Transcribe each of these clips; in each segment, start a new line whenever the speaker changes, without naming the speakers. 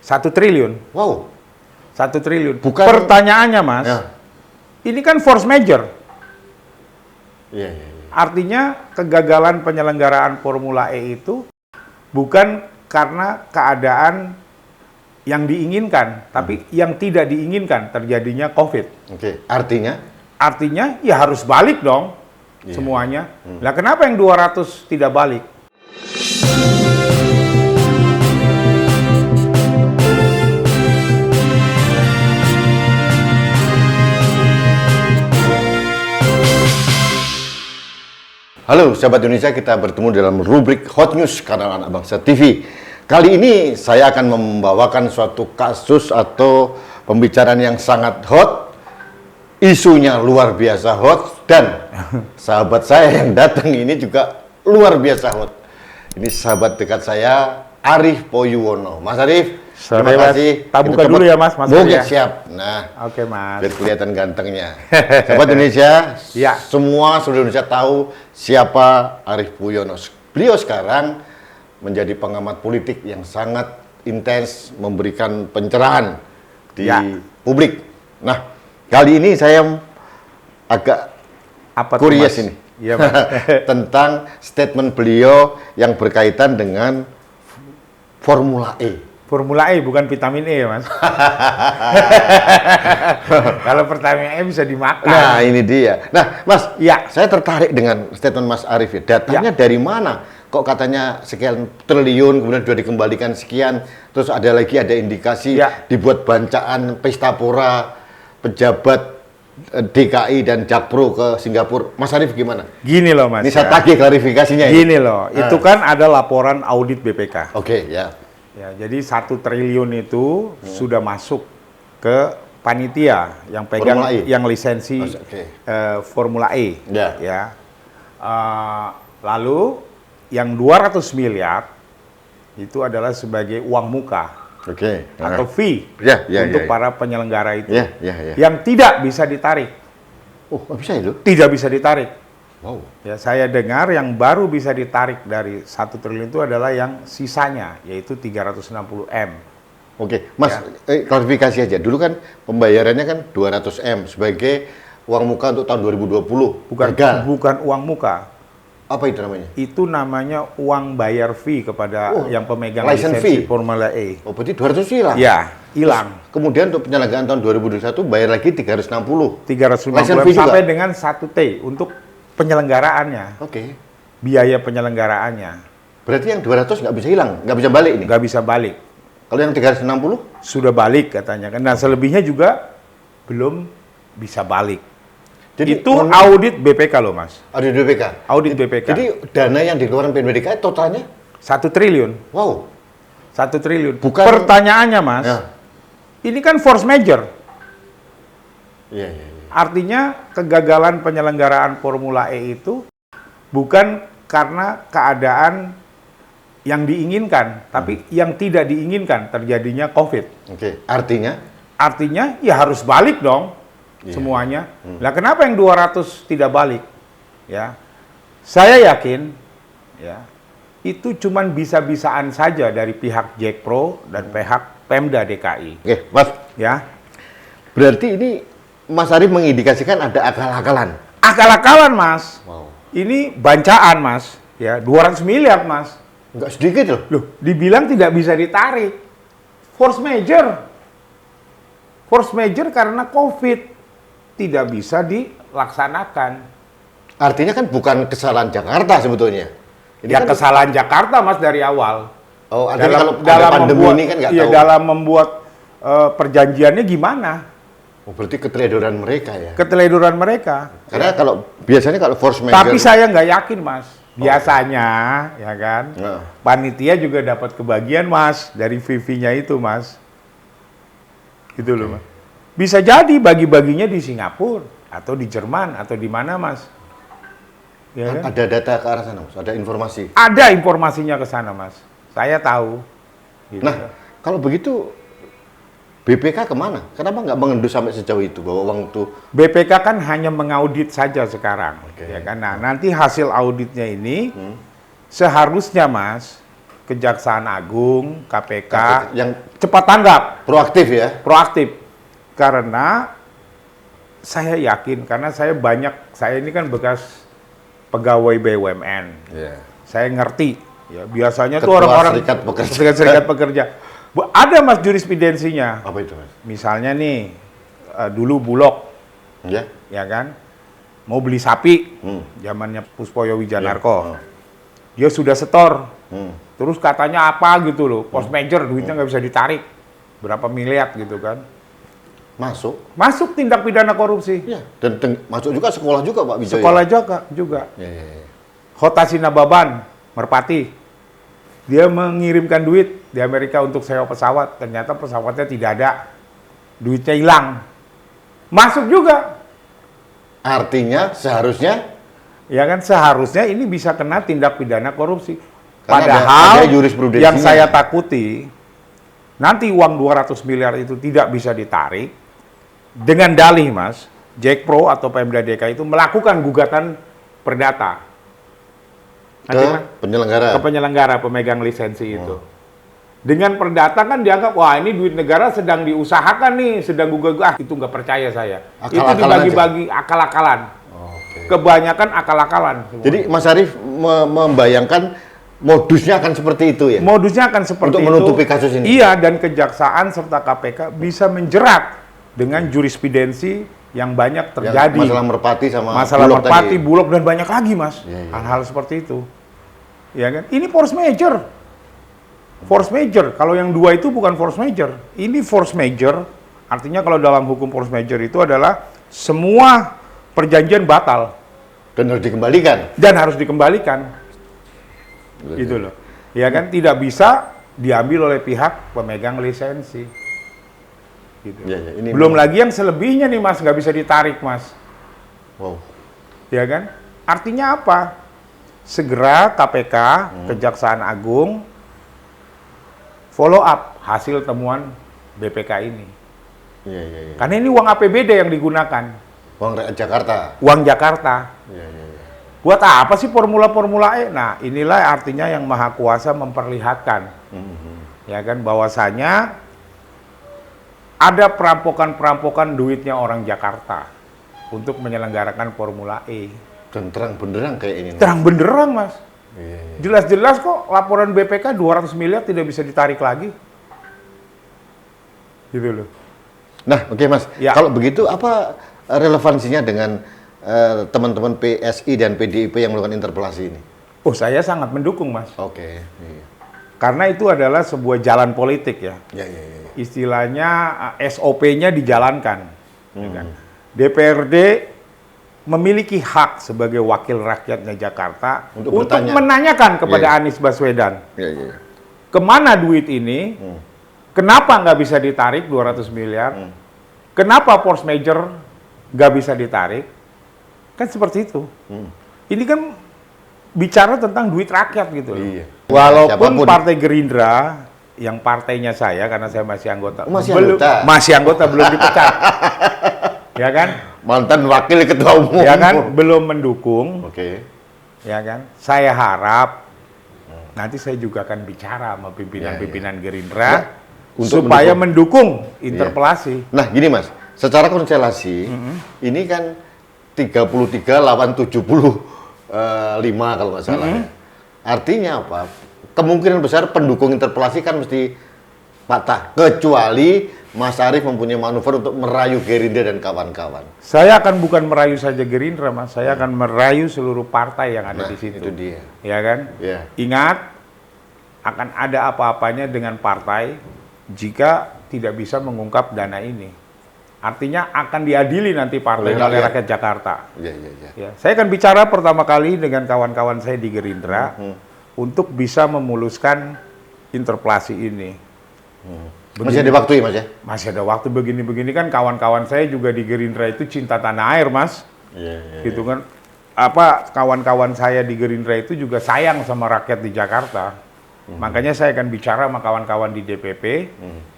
1 triliun.
Wow.
1 triliun.
Bukan.
Pertanyaannya, Mas,
Ya.
ini kan force major.
Iya.
Artinya kegagalan penyelenggaraan Formula E itu bukan karena keadaan yang diinginkan, tapi yang tidak diinginkan, terjadinya COVID.
Oke, artinya?
Artinya ya harus balik dong semuanya. Nah, kenapa yang 200 tidak balik?
Halo sahabat Indonesia, kita bertemu dalam rubrik Hot News kanal Anak Bangsa TV. Kali ini saya akan membawakan suatu kasus atau pembicaraan yang sangat hot, isunya luar biasa hot, dan sahabat saya yang datang ini juga luar biasa hot. Ini sahabat dekat saya, Arif Poyuwono. Mas Arif, terima kasih.
Tak buka dulu ya, Mas.
Oke, siap. Nah,
oke, Mas.
biar kelihatan gantengnya. Sahabat Indonesia,
Ya.
semua seluruh Indonesia tahu siapa Arif Poyuwono. Beliau sekarang menjadi pengamat politik yang sangat intens, memberikan pencerahan di publik. Nah, kali ini saya agak curious ini.
Iya, Mas.
Tentang statement beliau yang berkaitan dengan Formula E.
Formula E bukan vitamin E, Mas. Kalau vitamin E bisa dimakan.
Nah, ini dia. Nah, Mas,
ya,
saya tertarik dengan statement Mas Arif. Datanya dari mana? Kok katanya sekian triliun, kemudian sudah dikembalikan sekian, terus ada indikasi dibuat bancaan pesta pora pejabat DKI dan Jakpro ke Singapura. Mas Arif gimana?
Gini loh, Mas.
Ini saya tagih klarifikasinya.
Gini loh, itu kan ada laporan audit BPK.
Oke, ya.
Ya, jadi 1 triliun itu sudah masuk ke panitia yang pegang yang lisensi Formula E. Ya. Lalu yang 200 miliar itu adalah sebagai uang muka. Atau fee untuk para penyelenggara itu. Yang tidak bisa ditarik.
Oh, nggak bisa itu?
Tidak bisa ditarik.
Wow.
Ya, saya dengar yang baru bisa ditarik dari 1 triliun itu adalah yang sisanya, yaitu 360 M.
Oke, Mas, klarifikasi aja. Dulu kan pembayarannya kan 200 M sebagai uang muka untuk tahun 2020.
Bukan uang muka.
Apa itu namanya?
Itu namanya uang bayar fee kepada yang pemegang
license
lisensi Formula E.
Oh, berarti 200 hilang?
Ya, hilang.
Kemudian untuk penyelenggaraan tahun 2021 bayar lagi 360.
360 sampai dengan 1 T untuk penyelenggaraannya.
Oke.
Biaya penyelenggaraannya.
Berarti yang 200 nggak bisa hilang, nggak bisa balik ini?
Nggak bisa balik.
Kalau yang 360?
Sudah balik katanya. Nah, selebihnya juga belum bisa balik. Jadi itu audit BPK loh, Mas.
Audit BPK?
Audit BPK.
Jadi dana yang dikeluarkan BPK totalnya?
1 triliun.
Wow.
1 triliun.
Bukan.
Pertanyaannya, Mas, ini kan force major.
Iya.
Artinya kegagalan penyelenggaraan Formula E itu bukan karena keadaan yang diinginkan, tapi yang tidak diinginkan, terjadinya COVID.
Oke, artinya?
Artinya ya harus balik dong semuanya. Nah, kenapa yang 200 tidak balik? Ya, saya yakin ya itu cuman bisa-bisaan saja dari pihak Jakpro dan pihak Pemda DKI.
Oke, Mas.
Ya.
Berarti ini Mas Arif mengindikasikan ada akal-akalan.
Akal-akalan, Mas.
Wow.
Ini bancaan, Mas. Ya, 200 miliar, Mas.
Enggak sedikit loh.
Loh, dibilang tidak bisa ditarik. Force major. Force major karena COVID. Tidak bisa dilaksanakan.
Artinya kan bukan kesalahan Jakarta sebetulnya.
Ini ya kan kesalahan Jakarta, Mas, dari awal.
Oh, artinya dalam pandemi ini kan nggak tahu.
Dalam membuat perjanjiannya gimana?
Oh, berarti keteledoran mereka ya?
Keteledoran mereka.
Karena kalau biasanya kalau force major...
Tapi saya nggak yakin, Mas. Biasanya, ya kan, panitia juga dapat kebagian, Mas, dari fee-nya itu, Mas. Gitu loh, Mas. Bisa jadi bagi-baginya di Singapura, atau di Jerman, atau di mana, Mas. Ya kan?
Ada data ke arah sana, Mas? Ada informasi?
Ada informasinya ke sana, Mas. Saya tahu. Gitu.
Nah, kalau begitu BPK kemana? Kenapa nggak mengendus sampai sejauh itu bahwa uang itu?
BPK kan hanya mengaudit saja sekarang, ya kan. Nah, nanti hasil auditnya ini seharusnya, Mas, Kejaksaan Agung, KPK,
yang
cepat tanggap,
proaktif ya.
proaktif. Karena saya yakin, karena saya ini kan bekas pegawai BUMN.
Iya.
Saya ngerti, ya biasanya tuh
Ketua
orang-orang serikat pekerja. Ada Mas jurisprudensinya.
Apa itu, Mas?
Misalnya nih, dulu Bulog,
Ya.
ya kan, mau beli sapi, zamannya Puspoyo Wijanarko. Dia sudah setor, terus katanya apa gitu loh, post major, duitnya nggak bisa ditarik, berapa miliar gitu kan. Masuk tindak pidana korupsi.
Ya. Dan masuk juga sekolah juga Pak Wijoyo.
Sekolah juga.
Ya.
Khota Sinababan, Merpati. Dia mengirimkan duit di Amerika untuk sewa pesawat. Ternyata pesawatnya tidak ada. Duitnya hilang. Masuk juga.
Artinya seharusnya?
Ya kan, seharusnya ini bisa kena tindak pidana korupsi.
Karena
Padahal
ada jurisprudensinya.
yang saya takuti, nanti uang 200 miliar itu tidak bisa ditarik. Dengan dalih, Mas, Jakpro atau Pemda DKI itu melakukan gugatan perdata.
Penyelenggara.
Ke penyelenggara pemegang lisensi itu. Dengan perdata kan dianggap, wah ini duit negara sedang diusahakan nih, sedang itu nggak percaya saya. Itu dibagi-bagi akal-akalan. Kebanyakan akal-akalan.
Jadi Mas Arief membayangkan modusnya akan seperti itu ya?
Modusnya akan seperti
untuk menutupi kasus ini?
Iya, dan Kejaksaan serta KPK bisa menjerat dengan jurisprudensi yang banyak terjadi.
Yang masalah Merpati sama
masalah
Bulog
Merpati,
tadi.
Bulog, dan banyak lagi, Mas.
Ya.
Hal-hal seperti itu. Ya kan? Ini force major. Force major. Kalau yang dua itu bukan force major. Ini force major. Artinya kalau dalam hukum force major itu adalah semua perjanjian batal.
Dan harus dikembalikan.
Dan harus dikembalikan. Gitu loh. Ya kan? Tidak bisa diambil oleh pihak pemegang lisensi. Gitu.
Ya, ini
belum lagi yang selebihnya nih, Mas, nggak bisa ditarik, Mas.
Wow.
Ya kan? Artinya apa? Segera KPK, Kejaksaan Agung, follow up hasil temuan BPK ini.
Ya.
Karena ini uang APBD yang digunakan.
Uang rakyat Jakarta.
Uang Jakarta.
Ya.
Buat apa sih formula-formula E? Nah, inilah artinya yang Maha Kuasa memperlihatkan. Ya kan, bahwasanya ada perampokan-perampokan duitnya orang Jakarta untuk menyelenggarakan Formula E.
Dan terang benderang kayak ini.
Terang benderang, Mas.
Iya.
Jelas-jelas kok laporan BPK 200 miliar tidak bisa ditarik lagi. Gitu loh.
Nah, oke, Mas.
Ya.
Kalau begitu apa relevansinya dengan teman-teman PSI dan PDIP yang melakukan interpelasi ini?
Oh, saya sangat mendukung, Mas.
Oke. Iya.
Karena itu adalah sebuah jalan politik ya.
Ya.
Istilahnya SOP-nya dijalankan. Ya kan? DPRD memiliki hak sebagai wakil rakyatnya Jakarta untuk menanyakan kepada Anies Baswedan.
Ya.
Kemana duit ini? Kenapa nggak bisa ditarik 200 miliar? Kenapa force major nggak bisa ditarik? Kan seperti itu. Ini kan bicara tentang duit rakyat gitu.
Iya.
Walaupun Partai Gerindra, yang partainya saya, karena saya masih anggota, masih anggota belum dipecat, ya kan?
Mantan wakil ketua umum,
ya kan? Belum mendukung,
Oke.
ya kan? Saya harap nanti saya juga akan bicara sama pimpinan-pimpinan Gerindra supaya mendukung interpelasi.
Nah, gini Mas, secara konstelasi ini kan 33 lawan 75 kalau nggak salah. Ya. Artinya apa? Kemungkinan besar pendukung interpelasi kan mesti patah, kecuali Mas Arief mempunyai manuver untuk merayu Gerindra dan kawan-kawan.
Saya akan bukan merayu saja Gerindra, Mas. Saya akan merayu seluruh partai yang ada di situ.
Itu dia.
Ya kan?
Ya.
Ingat, akan ada apa-apanya dengan partai jika tidak bisa mengungkap dana ini. Artinya akan diadili nanti partai oleh rakyat Jakarta. Ya. Saya akan bicara pertama kali dengan kawan-kawan saya di Gerindra untuk bisa memuluskan interpelasi ini.
Masih ada waktu ya, Mas ya?
Masih ada waktu. Begini-begini kan kawan-kawan saya juga di Gerindra itu cinta tanah air, Mas. Gitu kan. Apa, kawan-kawan saya di Gerindra itu juga sayang sama rakyat di Jakarta. Makanya saya akan bicara sama kawan-kawan di DPP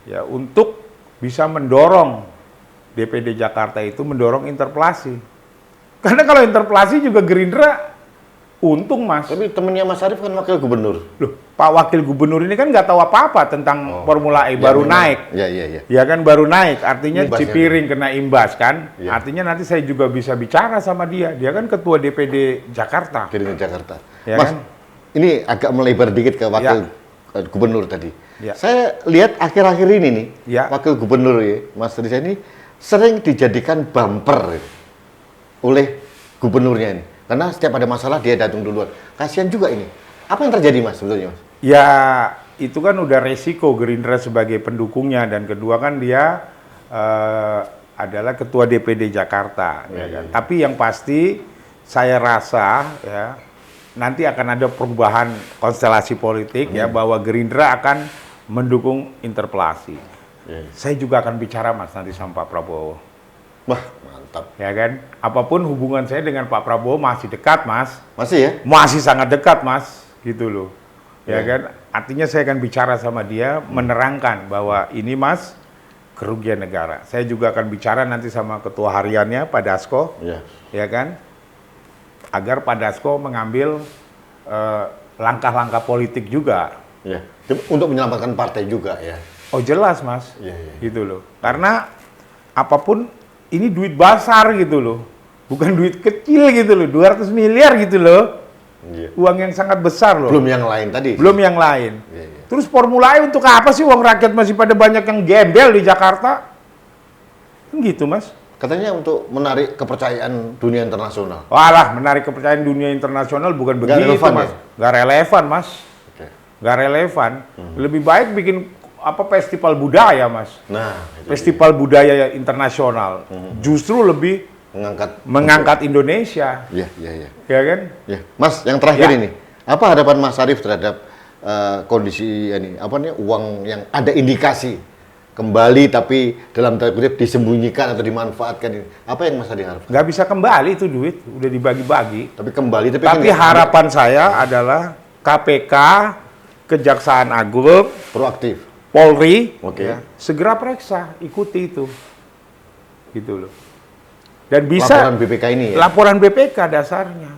ya untuk bisa mendorong DPD Jakarta itu mendorong interpelasi. Karena kalau interpelasi juga Gerindra Untung Mas.
Tapi temennya Mas Arief kan wakil gubernur.
Loh, Pak Wakil Gubernur ini kan nggak tahu apa-apa tentang Formula E,
Ya,
baru
memang.
naik.
Iya.
Ya kan baru naik, artinya
Imbasnya.
Cipiring kena imbas kan.
Ya.
Artinya nanti saya juga bisa bicara sama dia. Dia kan ketua DPD Jakarta.
Kirim ke Jakarta.
Ya
Mas,
kan?
ini agak melebar dikit ke wakil gubernur tadi.
Ya.
Saya lihat akhir-akhir ini nih,
Ya.
wakil gubernur ya, Mas Riza ini sering dijadikan bumper oleh gubernurnya ini. Karena setiap ada masalah dia datang duluan. Kasihan juga ini. Apa yang terjadi Mas sebetulnya Mas?
Ya itu kan udah resiko Gerindra sebagai pendukungnya, dan kedua kan dia adalah ketua DPD Jakarta. Ya kan? Tapi yang pasti saya rasa ya nanti akan ada perubahan konstelasi politik ya, bahwa Gerindra akan mendukung interpelasi. Saya juga akan bicara Mas nanti sama Pak Prabowo.
Wah, mantap.
Ya kan, apapun hubungan saya dengan Pak Prabowo masih dekat Mas,
Masih ya?
masih sangat dekat Mas, gitu loh. Ya kan, artinya saya akan bicara sama dia, menerangkan bahwa ini Mas kerugian negara. Saya juga akan bicara nanti sama ketua hariannya Pak Dasko, ya kan, agar Pak Dasko mengambil langkah-langkah politik juga.
Ya. Untuk menyelamatkan partai juga ya.
Oh jelas Mas,
Iya.
gitu loh. Karena apapun ini duit besar gitu loh, bukan duit kecil gitu loh, 200 miliar gitu loh.
Iya.
Uang yang sangat besar loh.
Belum yang lain tadi.
Belum yang lain.
Iya.
Terus Formula E untuk apa sih, uang rakyat masih pada banyak yang gembel di Jakarta? Kan gitu Mas.
Katanya untuk menarik kepercayaan dunia internasional.
Walah, menarik kepercayaan dunia internasional bukan
Nggak
begitu
relevan,
Mas.
ya?
Nggak relevan Mas.
Oke.
Nggak relevan. Lebih baik bikin festival budaya Mas.
Nah, itu
Festival budaya internasional. Justru lebih mengangkat Indonesia.
Iya.
Ya kan?
Ya. Mas, yang terakhir
Ya.
ini, apa harapan Mas Arief terhadap kondisi ini? Apa nih uang yang ada indikasi kembali tapi dalam tanda kutip disembunyikan atau dimanfaatkan ini? Apa yang Mas Arief harapkan?
Nggak bisa kembali itu duit, udah dibagi-bagi.
Tapi kembali tapi
Tapi
kan
harapan saya adalah KPK, Kejaksaan Agung,
proaktif.
Polri,
Oke.
ya, segera periksa, ikuti itu, gitu loh. Dan bisa
Laporan BPK ini ya.
laporan BPK dasarnya,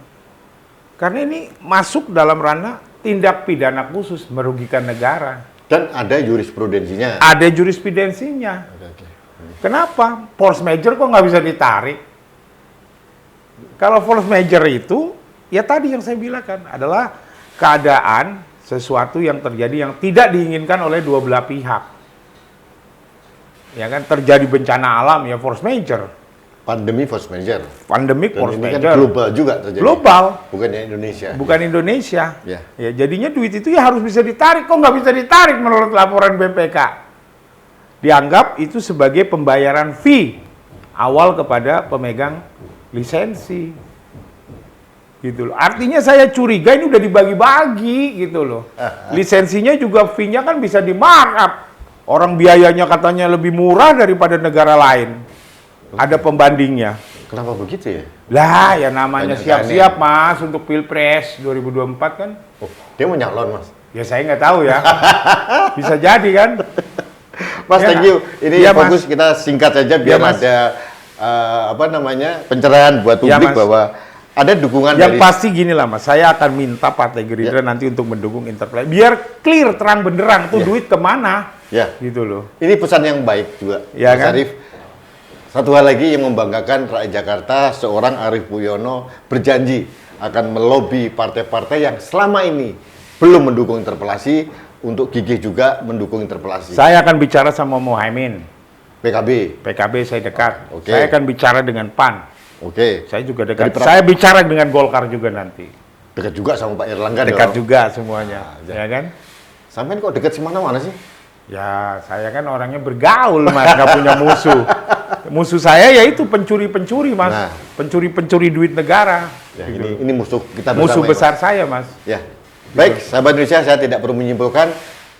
karena ini masuk dalam ranah tindak pidana khusus merugikan negara.
Dan ada jurisprudensinya.
Ada jurisprudensinya.
Oke.
Kenapa? Force major kok nggak bisa ditarik? Kalau force major itu, ya tadi yang saya bilang kan, adalah keadaan sesuatu yang terjadi yang tidak diinginkan oleh dua belah pihak. Ya kan, terjadi bencana alam ya force major.
Pandemi force major.
Pandemik
Dan
force
ini kan
major.
global juga terjadi.
Global,
Bukan di Indonesia.
bukan Indonesia.
Ya.
Ya, jadinya duit itu ya harus bisa ditarik. Kok nggak bisa ditarik menurut laporan BPK? Dianggap itu sebagai pembayaran fee awal kepada pemegang lisensi. Gitu loh. Artinya saya curiga ini udah dibagi-bagi gitu loh. Lisensinya juga fee-nya kan bisa di markup. Orang biayanya katanya lebih murah daripada negara lain. Ada pembandingnya.
Kenapa begitu ya?
Lah, ya namanya
Banyak
siap-siap Mas untuk Pilpres 2024 kan.
Oh, dia mau nyalon Mas.
Ya saya nggak tahu ya. Bisa jadi kan.
Mas,
Ya.
thank you. Ini
Ya,
fokus kita singkat saja biar
Ya, Mas.
ada pencerahan buat
Ya,
publik
Mas.
bahwa ada dukungan
Yang
dari
pasti gini lah Mas, saya akan minta Partai Gerindra nanti untuk mendukung interpelasi. Biar clear, terang benderang tuh
Ya.
duit kemana.
Ya.
Gitu loh.
Ini pesan yang baik juga,
Ya,
Mas
kan?
Arief. Satu hal lagi yang membanggakan rakyat Jakarta, seorang Arief Puyono berjanji akan melobi partai-partai yang selama ini belum mendukung interpelasi untuk gigih juga mendukung interpelasi.
Saya akan bicara sama Muhaimin.
PKB,
PKB saya dekat.
Oke.
Saya akan bicara dengan PAN.
oke.
Saya juga dekat.
Jadi
Saya bicara dengan Golkar juga nanti.
Dekat juga sama Pak Erlangga
Dekat
dong.
juga semuanya. Ya kan?
Sampean kok dekat semana-mana sih?
Ya, saya kan orangnya bergaul, Mas, nggak punya musuh. Musuh saya yaitu pencuri-pencuri, Mas.
Nah.
Pencuri-pencuri duit negara.
Ya,
Gitu.
ini musuh kita bersama.
Musuh
ya,
besar saya, Mas.
Ya. Baik, sahabat Indonesia, saya tidak perlu menyimpulkan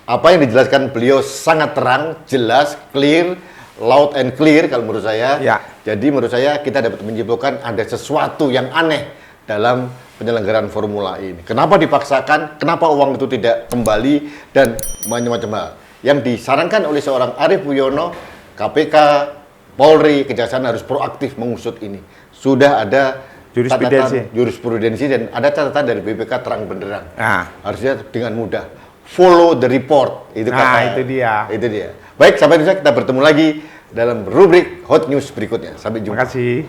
apa yang dijelaskan beliau sangat terang, jelas, clear, loud and clear kalau menurut saya.
Ya.
Jadi menurut saya kita dapat menyimpulkan ada sesuatu yang aneh dalam penyelenggaraan Formula E ini. Kenapa dipaksakan? Kenapa uang itu tidak kembali dan macam-macam hal. Yang disarankan oleh seorang Arief Puyono, KPK, Polri, Kejaksaan harus proaktif mengusut ini. Sudah ada
Jurisprudensi.
jurisprudensi dan ada catatan dari BPK terang benderang.
Nah,
Harusnya dengan mudah follow the report itu kata.
itu dia.
Itu dia. Baik, sahabat Indonesia, kita bertemu lagi dalam rubrik Hot News berikutnya. Sampai
Terima
jumpa.
kasih.